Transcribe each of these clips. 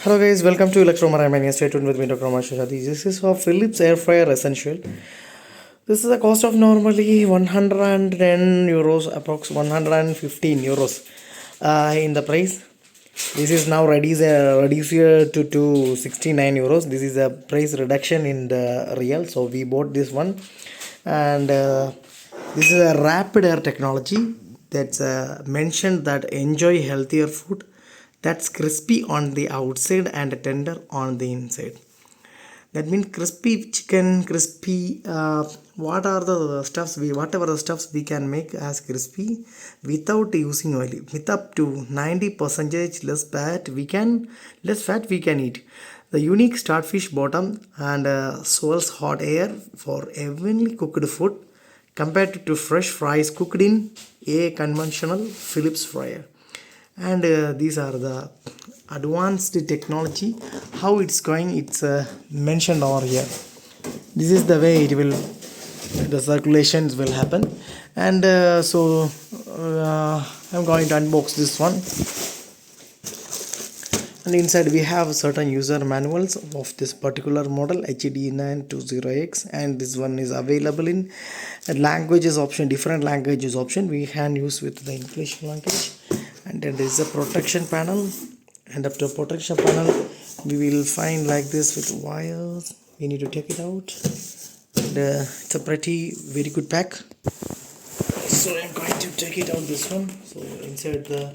Hello guys, welcome to Electromania. Stay tuned with me, Dr. Mashashadi. This is for Philips Air Fryer Essential. This is a cost of normally 110 euros, approx 115 euros in the price. This is now reduced to 69 euros. This is a price reduction in the real. So we bought this one, and this is a rapid air technology that's mentioned that enjoy healthier food that's crispy on the outside and tender on the inside. That means crispy chicken, crispy whatever the stuffs we can make as crispy without using oil, with up to 90% less fat we can eat. The unique starfish bottom and swirls hot air for evenly cooked food compared to fresh fries cooked in a conventional Philips fryer. And these are the advanced technology. How it's going, it's mentioned over here. This is the way the circulations will happen. And I'm going to unbox this one. And inside we have certain user manuals of this particular model HD920X, and this one is available in languages option, different languages option. We can use with the English language. And then there is a protection panel, and after protection panel we will find like this with wires. We need to take it out, and it's a very good pack. So I'm going to take it out this one. So inside the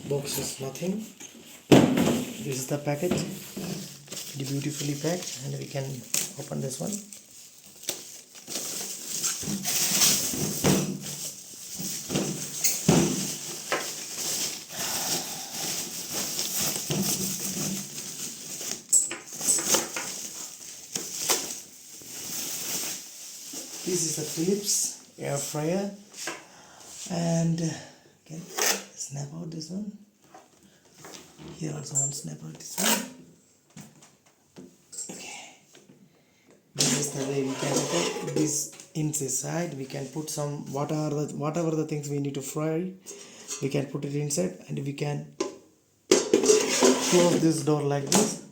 box is nothing. This is the package, very beautifully packed, and we can open this one. This is a Philips air fryer, and can snap out this one. Here also one snap out this one. Okay, this is the way we can put this inside. We can put some whatever the things we need to fry. We can put it inside, and we can close this door like this,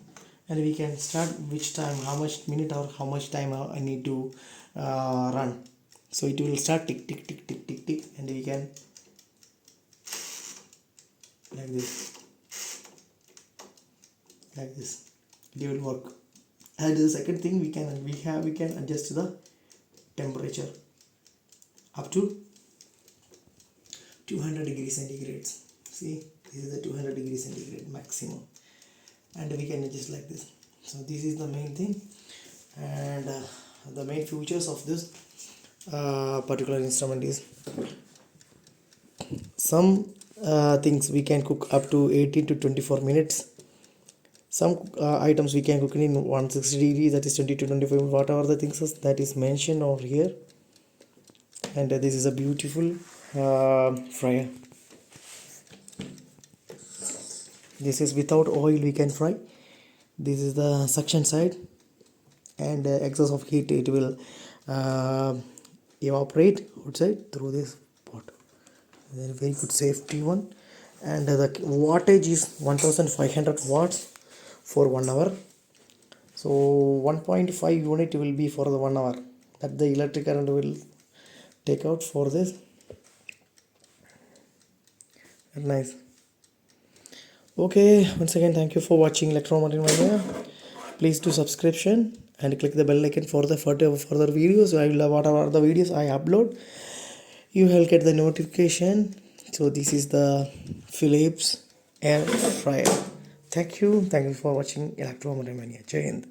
and we can start which time, how much minute or how much time I need to run. So it will start tick tick tick tick tick tick, and we can like this. It will work. And the second thing we can adjust the temperature up to 200 degrees centigrades. See, this is the 200 degrees centigrade maximum, and we can adjust like this. So this is the main thing, and the main features of this particular instrument is some things we can cook up to 18 to 24 minutes. Some items we can cook in 160 degrees, that is 20 to 25, whatever the things is, that is mentioned over here. And this is a beautiful fryer. This is without oil we can fry. This is the suction side, and excess of heat it will evaporate outside through this pot. Very good safety one, and the wattage is 1500 watts for 1 hour. So 1.5 unit will be for the 1 hour that the electric current will take out for this. Very nice. Okay, once again thank you for watching Electromania. Please do subscription and click the bell icon for the further videos. I will whatever the videos I upload, you will get the notification. So this is the Philips air fryer. Thank you for watching Electromania. Jai Hind.